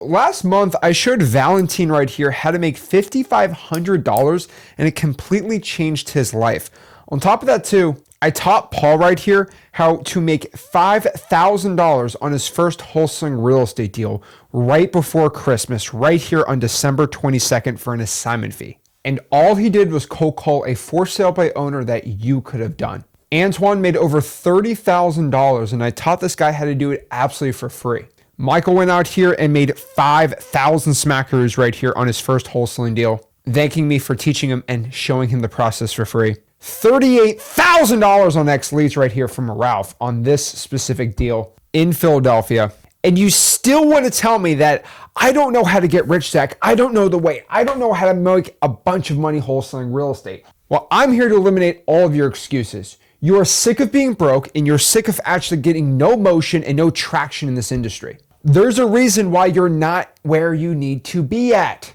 Last month, I showed Valentine right here how to make $5,500 and it completely changed his life. On top of that too, I taught Paul right here how to make $5,000 on his first wholesaling real estate deal right before Christmas, right here on December 22nd for an assignment fee. And all he did was cold call a for sale by owner that you could have done. Antoine made over $30,000 and I taught this guy how to do it absolutely for free. Michael went out here and made 5,000 smackaroos right here on his first wholesaling deal, thanking me for teaching him and showing him the process for free. $38,000 on XLeads right here from Ralph on this specific deal in Philadelphia. And you still want to tell me that I don't know how to get rich, Zach. I don't know the way. I don't know how to make a bunch of money wholesaling real estate. Well, I'm here to eliminate all of your excuses. You are sick of being broke and you're sick of actually getting no motion and no traction in this industry. There's a reason why you're not where you need to be at.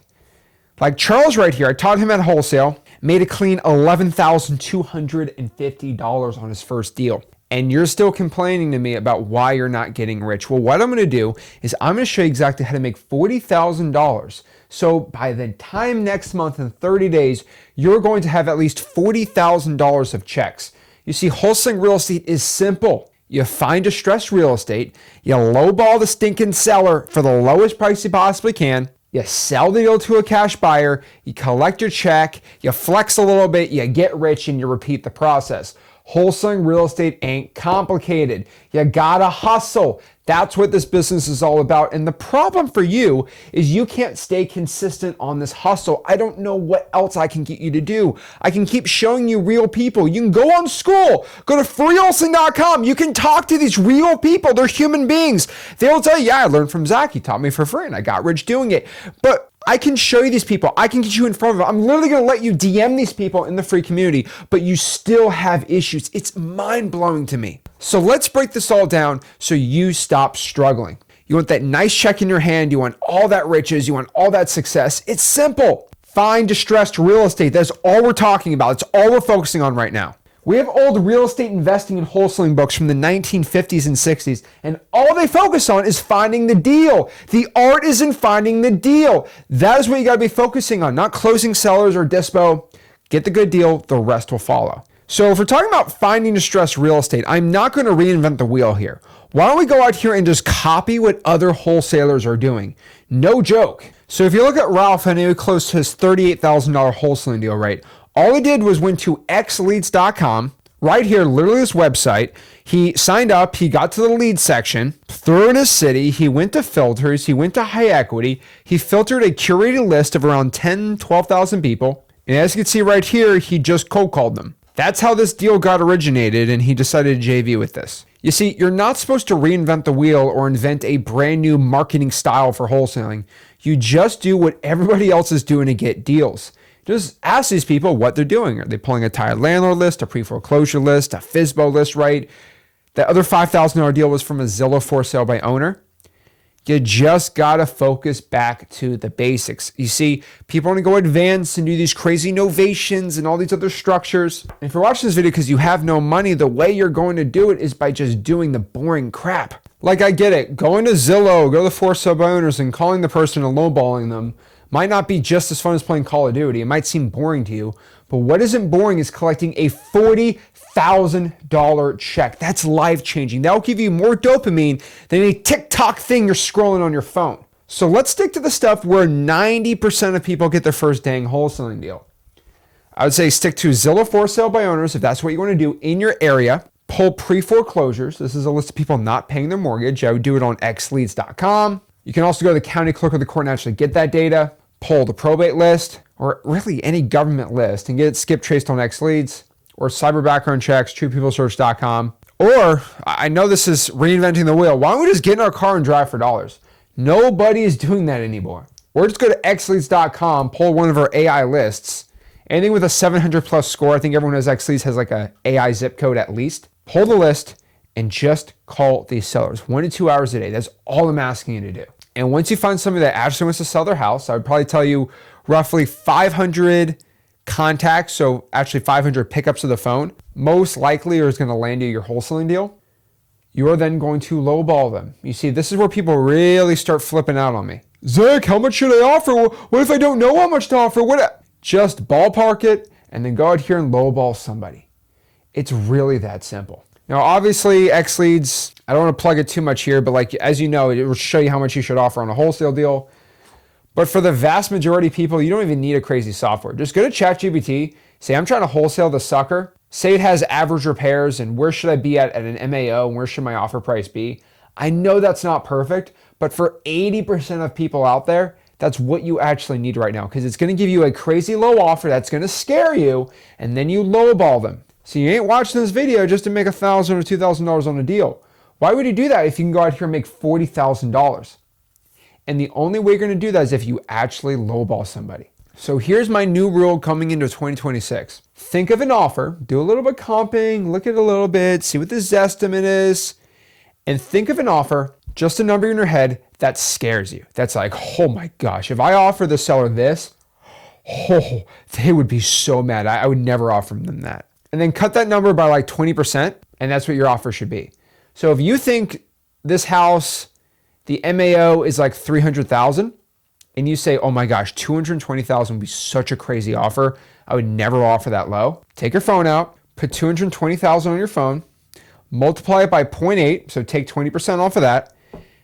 Like Charles right here, I taught him at Wholesale, made a clean $11,250 on his first deal. And you're still complaining to me about why you're not getting rich. Well, what I'm going to do is I'm going to show you exactly how to make $40,000. So by the time next month in 30 days, you're going to have at least $40,000 of checks. You see, wholesaling real estate is simple. You find distressed real estate, you lowball the stinking seller for the lowest price you possibly can, you sell the deal to a cash buyer, you collect your check, you flex a little bit, you get rich, and you repeat the process. Wholesaling real estate ain't complicated. You gotta hustle. That's what this business is all about. And the problem for you is you can't stay consistent on this hustle. I don't know what else I can get you to do. I can keep showing you real people. You can go on school, go to freewholesaling.com. You can talk to these real people. They're human beings. They'll tell you, yeah, I learned from Zach. He taught me for free and I got rich doing it. But I can show you these people. I can get you in front of them. I'm literally going to let you DM these people in the free community, but you still have issues. It's mind-blowing to me. So let's break this all down so you stop struggling. You want that nice check in your hand. You want all that riches. You want all that success. It's simple. Find distressed real estate. That's all we're talking about. It's all we're focusing on right now. We have old real estate investing and wholesaling books from the 1950s and 60s, and all they focus on is finding the deal. The art is in finding the deal. That is what you got to be focusing on, not closing sellers or dispo. Get the good deal, the rest will follow. So if we're talking about finding distressed real estate, I'm not going to reinvent the wheel here. Why don't we go out here and just copy what other wholesalers are doing? No joke. So if you look at Ralph, and he closed his $38,000 wholesaling deal, right? All he did was went to XLeads.com, right here, literally this website. He signed up, he got to the lead section, threw in his city, he went to filters, he went to high equity, he filtered a curated list of around 10, 12,000 people. And as you can see right here, he just cold called them. That's how this deal got originated, and he decided to JV with this. You see, you're not supposed to reinvent the wheel or invent a brand new marketing style for wholesaling. You just do what everybody else is doing to get deals. Just ask these people what they're doing. Are they pulling a tired landlord list, a pre-foreclosure list, a FSBO list, right? That other $5,000 deal was from a Zillow for sale by owner. You just got to focus back to the basics. You see, people want to go advanced and do these crazy novations and all these other structures. And if you're watching this video because you have no money, the way you're going to do it is by just doing the boring crap. Like, I get it. Going to Zillow, go to the for sale by owners and calling the person and lowballing them might not be just as fun as playing Call of Duty. It might seem boring to you, but what isn't boring is collecting a $40,000 check. That's life-changing. That'll give you more dopamine than a TikTok thing you're scrolling on your phone. So let's stick to the stuff where 90% of people get their first dang wholesaling deal. I would say stick to Zillow for sale by owners if that's what you want to do in your area. Pull pre-foreclosures. This is a list of people not paying their mortgage. I would do it on XLeads.com. You can also go to the county clerk of the court and actually get that data, pull the probate list, or really any government list and get it Skiptraces on XLeads, or cyber background checks, truepeoplesearch.com. Or, I know this is reinventing the wheel, why don't we just get in our car and drive for dollars? Nobody is doing that anymore. Or just go to XLeads.com, pull one of our AI lists, anything with a 700 plus score. I think everyone who has XLeads has like a AI zip code at least. Pull the list and just call these sellers 1 to 2 hours a day. That's all I'm asking you to do. And once you find somebody that actually wants to sell their house, I would probably tell you roughly 500 contacts, so actually 500 pickups of the phone, most likely is going to land you your wholesaling deal. You are then going to lowball them. You see, this is where people really start flipping out on me. Zach, how much should I offer? What if I don't know how much to offer? Just ballpark it and then go out here and lowball somebody. It's really that simple. Now, obviously, XLeads, I don't want to plug it too much here, but like, as you know, it will show you how much you should offer on a wholesale deal. But for the vast majority of people, you don't even need a crazy software. Just go to ChatGPT, say, I'm trying to wholesale the sucker. Say it has average repairs and where should I be at an MAO and where should my offer price be? I know that's not perfect, but for 80% of people out there, that's what you actually need right now because it's going to give you a crazy low offer that's going to scare you and then you lowball them. So you ain't watching this video just to make $1,000 or $2,000 on a deal. Why would you do that if you can go out here and make $40,000? And the only way you're going to do that is if you actually lowball somebody. So here's my new rule coming into 2026. Think of an offer, do a little bit comping, look at it a little bit, see what the Zestimate is, and think of an offer, just a number in your head that scares you. That's like, oh my gosh, if I offer the seller this, they would be so mad. I would never offer them that. And then cut that number by like 20%, and that's what your offer should be. So if you think this house, the MAO is like 300,000, and you say, oh my gosh, 220,000 would be such a crazy offer. I would never offer that low. Take your phone out, put 220,000 on your phone, multiply it by 0.8, so take 20% off of that,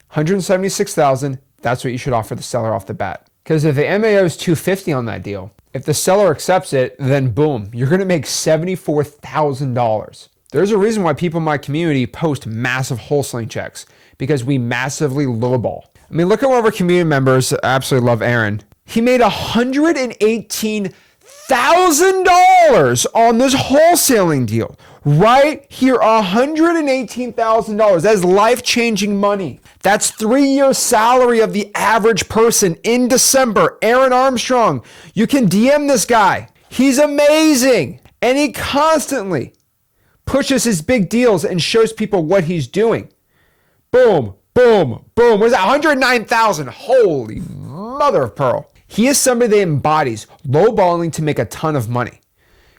176,000, that's what you should offer the seller off the bat. Because if the MAO is 250 on that deal, if the seller accepts it, then boom, you're gonna make $74,000. There's a reason why people in my community post massive wholesaling checks, because we massively lowball. I mean, look at one of our community members, I absolutely love Aaron. He made $118,000 on this wholesaling deal. Right here, $118,000. That is life-changing money. That's 3 years salary of the average person in December. Aaron Armstrong, you can DM this guy. He's amazing. And he constantly pushes his big deals and shows people what he's doing. Boom, boom, boom. What is that? 109,000. Holy mother of pearl. He is somebody that embodies lowballing to make a ton of money.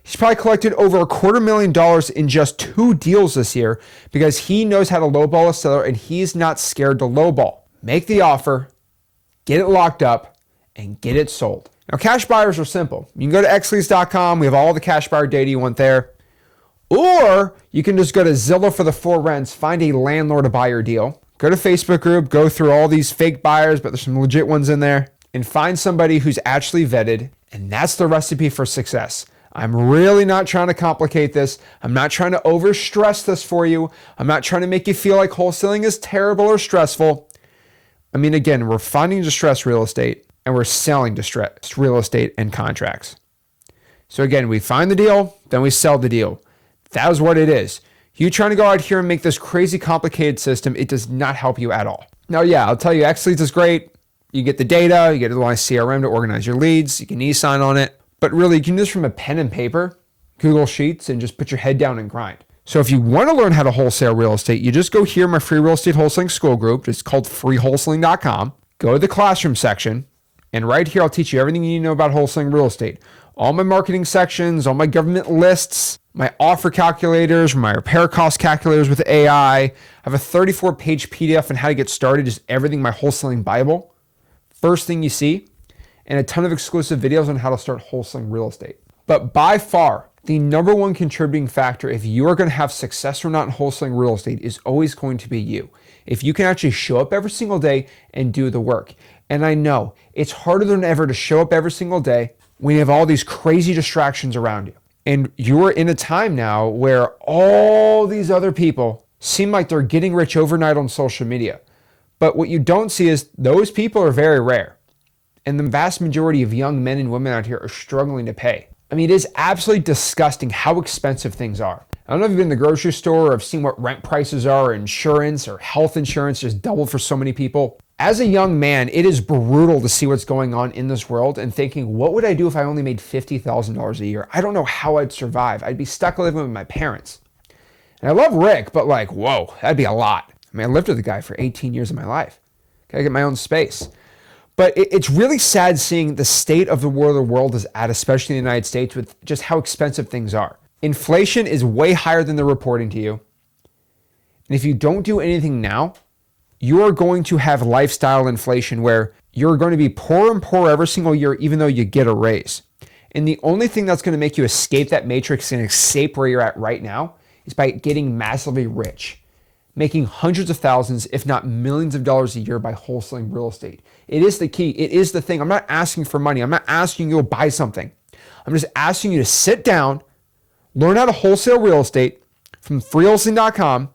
He's probably collected over $250,000 in just 2 deals this year because he knows how to lowball a seller and he's not scared to lowball. Make the offer, get it locked up, and get it sold. Now, cash buyers are simple. You can go to XLeads.com. We have all the cash buyer data you want there. Or you can just go to Zillow for the 4 rents, find a landlord to buy your deal. Go to Facebook group, go through all these fake buyers, but there's some legit ones in there, and find somebody who's actually vetted, and that's the recipe for success. I'm really not trying to complicate this. I'm not trying to overstress this for you. I'm not trying to make you feel like wholesaling is terrible or stressful. I mean, again, we're finding distressed real estate and we're selling distressed real estate and contracts. So again, we find the deal, then we sell the deal. That is what it is. You trying to go out here and make this crazy complicated system, it does not help you at all. Now, yeah, I'll tell you, XLeads is great. You get the data, you get a nice CRM to organize your leads, you can e-sign on it. But really, you can do this from a pen and paper, Google Sheets, and just put your head down and grind. So if you want to learn how to wholesale real estate, you just go here in my free real estate wholesaling school group. It's called freewholesaling.com. Go to the classroom section, and right here, I'll teach you everything you need to know about wholesaling real estate. All my marketing sections, all my government lists, my offer calculators, my repair cost calculators with AI. I have a 34-page PDF on how to get started, just everything, my wholesaling Bible. First thing you see. And a ton of exclusive videos on how to start wholesaling real estate. But by far, the number one contributing factor if you are going to have success or not in wholesaling real estate is always going to be you. If you can actually show up every single day and do the work. And I know it's harder than ever to show up every single day when you have all these crazy distractions around you. And you're in a time now where all these other people seem like they're getting rich overnight on social media. But what you don't see is those people are very rare. And the vast majority of young men and women out here are struggling to pay. I mean, it is absolutely disgusting how expensive things are. I don't know if you've been in the grocery store or have seen what rent prices are, or insurance or health insurance just doubled for so many people. As a young man, it is brutal to see what's going on in this world and thinking, what would I do if I only made $50,000 a year? I don't know how I'd survive. I'd be stuck living with my parents. And I love Rick, but like, whoa, that'd be a lot. I mean, I lived with the guy for 18 years of my life. Gotta get my own space. But it's really sad seeing the state of where the world is at, especially in the United States, with just how expensive things are. Inflation is way higher than they're reporting to you. And if you don't do anything now, you are going to have lifestyle inflation where you're going to be poorer and poorer every single year, even though you get a raise. And the only thing that's going to make you escape that matrix and escape where you're at right now is by getting massively rich, making hundreds of thousands, if not millions of dollars a year by wholesaling real estate. It is the key. It is the thing. I'm not asking for money. I'm not asking you to buy something. I'm just asking you to sit down, learn how to wholesale real estate from freewholesaling.com,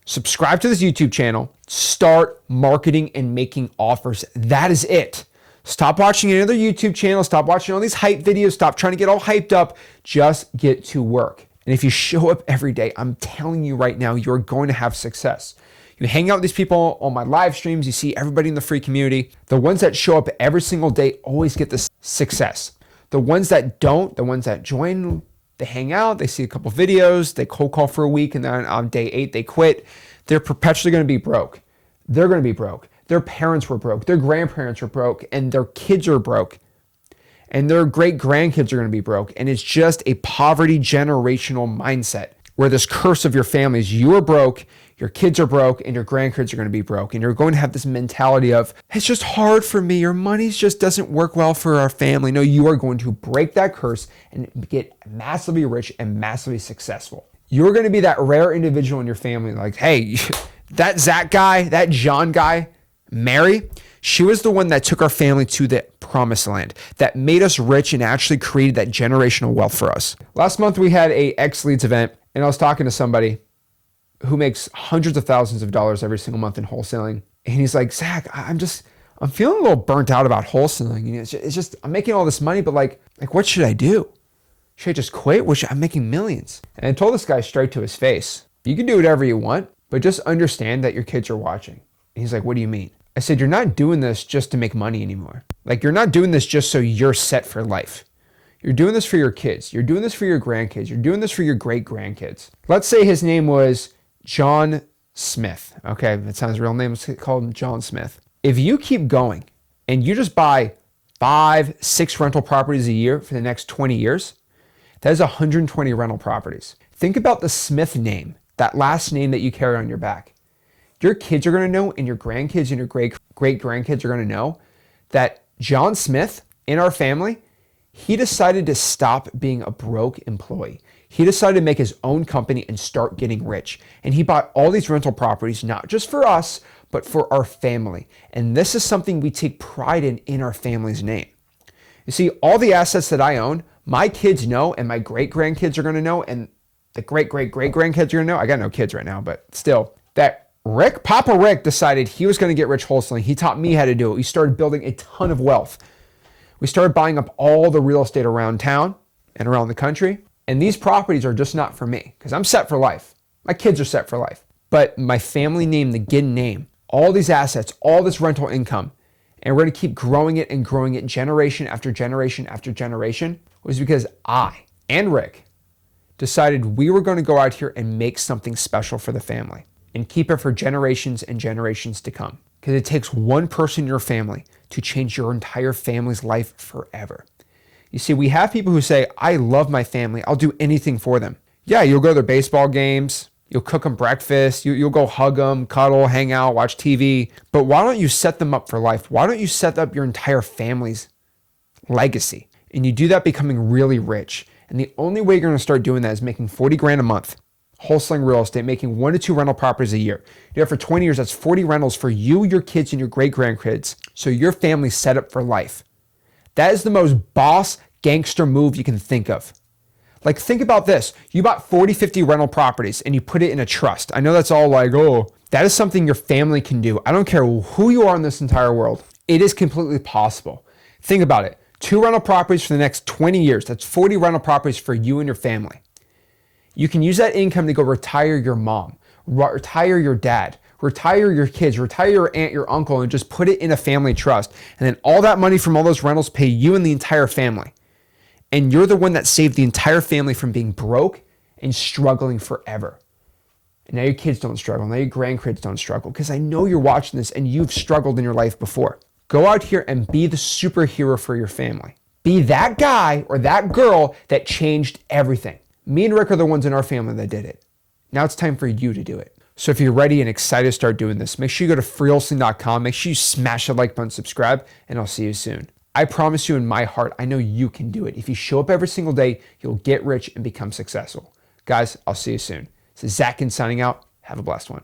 subscribe to this YouTube channel, start marketing and making offers. That is it. Stop watching any other YouTube channel. Stop watching all these hype videos. Stop trying to get all hyped up. Just get to work. And if you show up every day, I'm telling you right now, you're going to have success. You hang out with these people on my live streams. You see everybody in the free community. The ones that show up every single day always get this success. The ones that don't, the ones that join, they hang out, they see a couple videos, they cold call for a week, and then on day 8, they quit. They're perpetually going to be broke. They're going to be broke. Their parents were broke. Their grandparents were broke, and their kids are broke. And their great grandkids are going to be broke. And it's just a poverty generational mindset where this curse of your family is you are broke, your kids are broke, and your grandkids are going to be broke. And you're going to have this mentality of, it's just hard for me. Your money just doesn't work well for our family. No, you are going to break that curse and get massively rich and massively successful. You're going to be that rare individual in your family like, hey, that Zach guy, that John guy, Mary, she was the one that took our family to the promised land, that made us rich and actually created that generational wealth for us. Last month, we had a XLeads event, and I was talking to somebody who makes hundreds of thousands of dollars every single month in wholesaling. And he's like, Zach, I'm feeling a little burnt out about wholesaling. It's just, I'm making all this money, but like, what should I do? Should I just quit? I'm making millions. And I told this guy straight to his face, you can do whatever you want, but just understand that your kids are watching. And he's like, what do you mean? I said, you're not doing this just to make money anymore. Like, you're not doing this just so you're set for life. You're doing this for your kids. You're doing this for your grandkids. You're doing this for your great grandkids. Let's say his name was John Smith. Okay, that sounds real name. Let's call him John Smith. If you keep going and you just buy 5, 6 rental properties a year for the next 20 years, that is 120 rental properties. Think about the Smith name, that last name that you carry on your back. Your kids are going to know, and your grandkids and your great grandkids are going to know that John Smith in our family, he decided to stop being a broke employee. He decided to make his own company and start getting rich. And he bought all these rental properties, not just for us, but for our family. And this is something we take pride in our family's name. You see, all the assets that I own, my kids know, and my great grandkids are going to know, and the great grandkids are going to know. I got no kids right now, but still, that Papa Rick decided he was going to get rich wholesaling. He taught me how to do it. We started building a ton of wealth. We started buying up all the real estate around town and around the country. And these properties are just not for me because I'm set for life. My kids are set for life. But my family name, the Ginn name, all these assets, all this rental income, and we're going to keep growing it and growing it generation after generation after generation, was because I and Rick decided we were going to go out here and make something special for the family and keep it for generations and generations to come. Because it takes one person in your family to change your entire family's life forever. You see, we have people who say, I love my family. I'll do anything for them. Yeah, you'll go to their baseball games. You'll cook them breakfast. You'll go hug them, cuddle, hang out, watch TV. But why don't you set them up for life? Why don't you set up your entire family's legacy? And you do that becoming really rich. And the only way you're going to start doing that is making 40 grand a month, wholesaling real estate, making 1 to 2 rental properties a year. You do it for 20 years. That's 40 rentals for you, your kids, and your great grandkids. So your family's set up for life. That is the most boss gangster move you can think of. Like, think about this. You bought 40, 50 rental properties and you put it in a trust. I know that's all like, oh, that is something your family can do. I don't care who you are in this entire world. It is completely possible. Think about it. 2 rental properties for the next 20 years. That's 40 rental properties for you and your family. You can use that income to go retire your mom, retire your dad, retire your kids, retire your aunt, your uncle, and just put it in a family trust. And then all that money from all those rentals pay you and the entire family. And you're the one that saved the entire family from being broke and struggling forever. And now your kids don't struggle. Now your grandkids don't struggle. Because I know you're watching this and you've struggled in your life before. Go out here and be the superhero for your family. Be that guy or that girl that changed everything. Me and Rick are the ones in our family that did it. Now it's time for you to do it. So if you're ready and excited to start doing this, make sure you go to freewholesaling.com. Make sure you smash the like button, subscribe, and I'll see you soon. I promise you in my heart, I know you can do it. If you show up every single day, you'll get rich and become successful. Guys, I'll see you soon. This is Zach Ginn signing out. Have a blessed one.